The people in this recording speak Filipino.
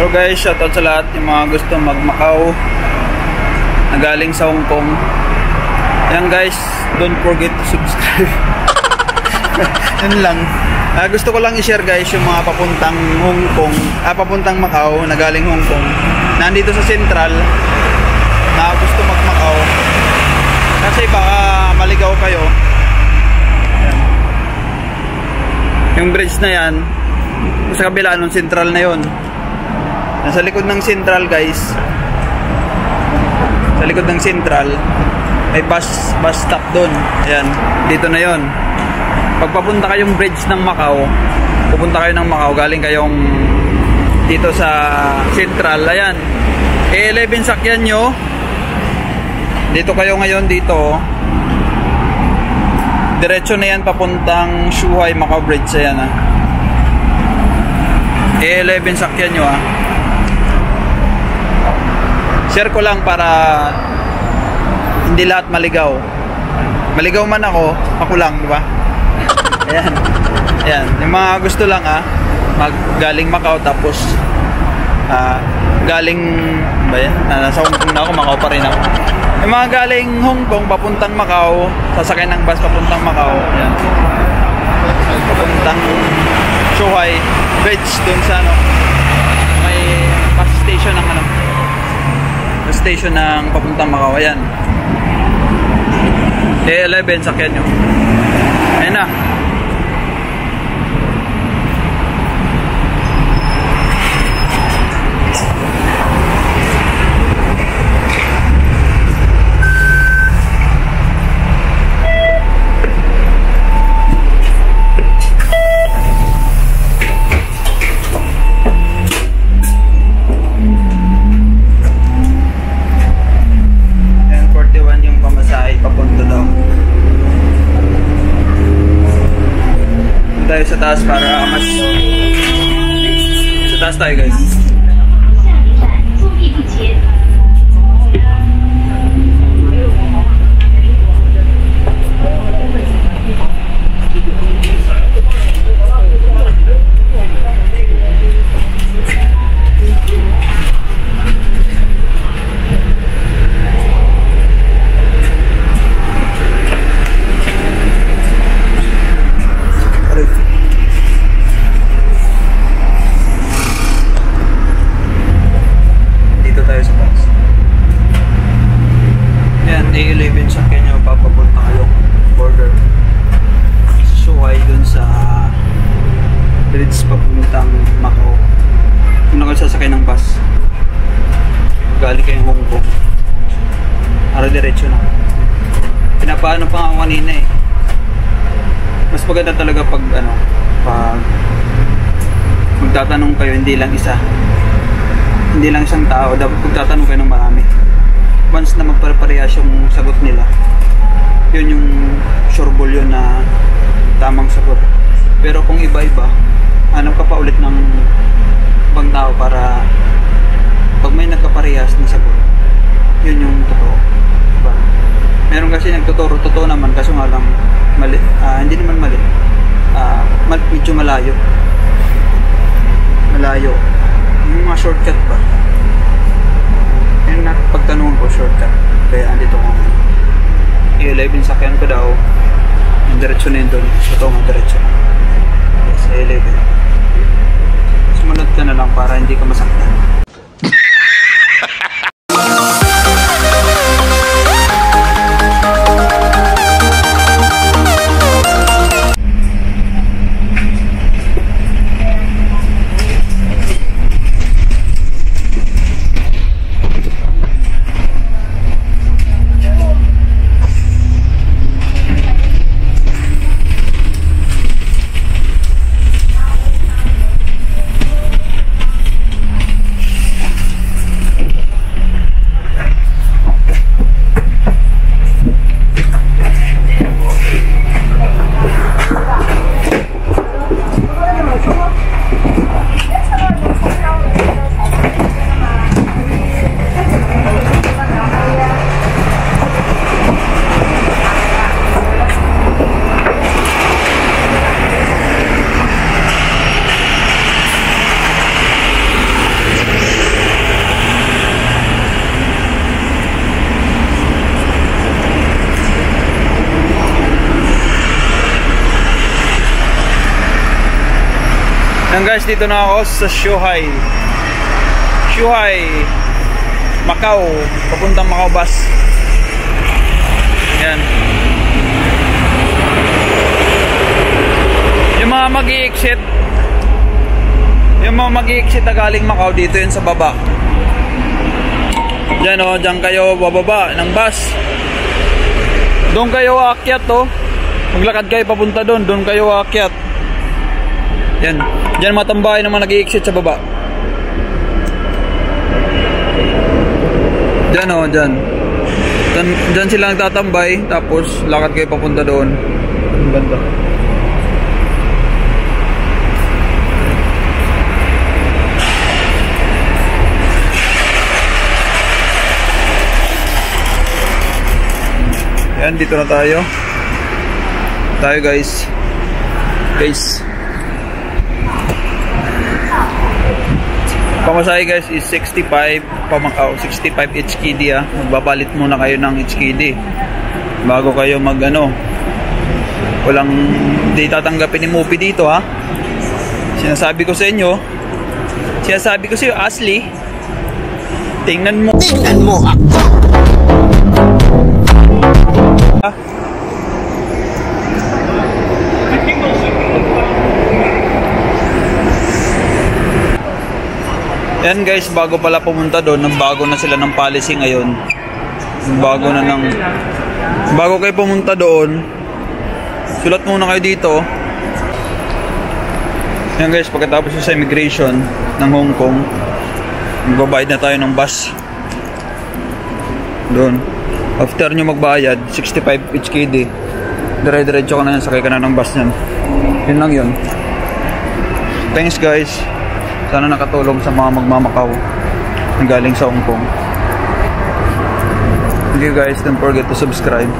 So guys, shoutout sa lahat yung mga gusto mag-Macau na galing sa Hong Kong. Ayan guys, don't forget to subscribe. Yun lang. Gusto ko lang i-share guys yung mga papuntang Hong Kong, papuntang Macau na galing Hong Kong. Nandito sa Central na gusto mag-Macau. Kasi baka maligaw kayo. Ayan. Yung bridge na yan, sa kabila ng Central na yon. Nasa likod ng Central guys. Sa likod ng Central may bus stop doon. Ayan, dito na yon. Pagpapunta kayong bridge ng Macau, pupunta kayo ng Macau, galing kayong dito sa Central. Ayan, E11 sakyan nyo. Dito kayo ngayon dito. Diretso na yan papuntang Zhuhai Macau Bridge. Ayan E11 sakyan nyo Share ko lang para hindi lahat maligaw. Maligaw man ako lang, di ba? Ayan. Ayan. Yung mga gusto lang galing Macau tapos galing ba yan? Nasa Hong Kong na ako, Macau pa rin ako. Yung mga galing Hong Kong papuntang Macau, sasakay ng bus papuntang Macau. Ayan. Papuntang Zhuhai Bridge dun sa may bus station ng station ng papuntang Macau. Ayan, E11 sakyan nyo. Ayan na. Tayo sa taas para mas sa taas tayo guys. E11 sakyan nyo, papapunta kayo border Zhuhai dun sa bridge papuntang Macau. Kung nakasasakay ng bus galing kayong Hong Kong, para diretso na. Pinapaano pa nga kanina mas maganda talaga pag pag magtatanong kayo, hindi lang isang tao, dapat magtatanong kayo ng marami. Once na magpare-parehas yung sagot nila, yun yung sureball yun na tamang sagot. Pero kung iba-iba, hanap ka pa ulit ng ibang tao para pag may nagkaparehas na sagot, yun yung totoo, diba? Meron kasi nagtuturo, totoo naman, kaso nga lang mali, hindi naman mali, medyo malayo yung mga shortcut ba. Yun na pagtanungan ko, shortcut. Kaya andito ko E11 sakyan ko daw. Yung diretso na yun doon. Ito nga diretso. Yes, E11. Sumunod ka na lang para hindi ka masaktan. Yan guys, dito na ako sa Zhuhai, Macau, papuntang Macau bus. Yan. Yung mga mag-i-exit na galing Macau, dito yun sa baba. Diyan o, diyan kayo bababa ng bus. Doon kayo aakyat o. Maglakad kayo papunta doon, doon kayo aakyat. Yan, diyan matambahay naman nag-i-exit sa baba. Diyan o, diyan. Diyan sila nagtatambay, tapos lakad kayo papunta doon. Ang ganda. Yan, dito na tayo. Guys. Pamasahe guys is 65 Macau, 65 HKD ah. Magbabalit muna kayo ng HKD bago kayo walang di tatanggapin ni Mupi dito ha. Sinasabi ko sa inyo, Ashley, tingnan mo ako. Yan guys, bago pala pumunta doon, bago na sila ng policy ngayon. Bago kayo pumunta doon, sulat muna kayo dito. Yan guys, pagkatapos sa immigration ng Hong Kong, magbabayad na tayo ng bus. Doon. After nyo magbayad, 65 HKD. Dire-diretso ka na yan, sakay ka na ng bus nyan. Yun lang yun. Thanks guys. Sana nakatulong sa mga magmamakaw na galing sa Hong Kong. Thank you guys. Don't forget to subscribe.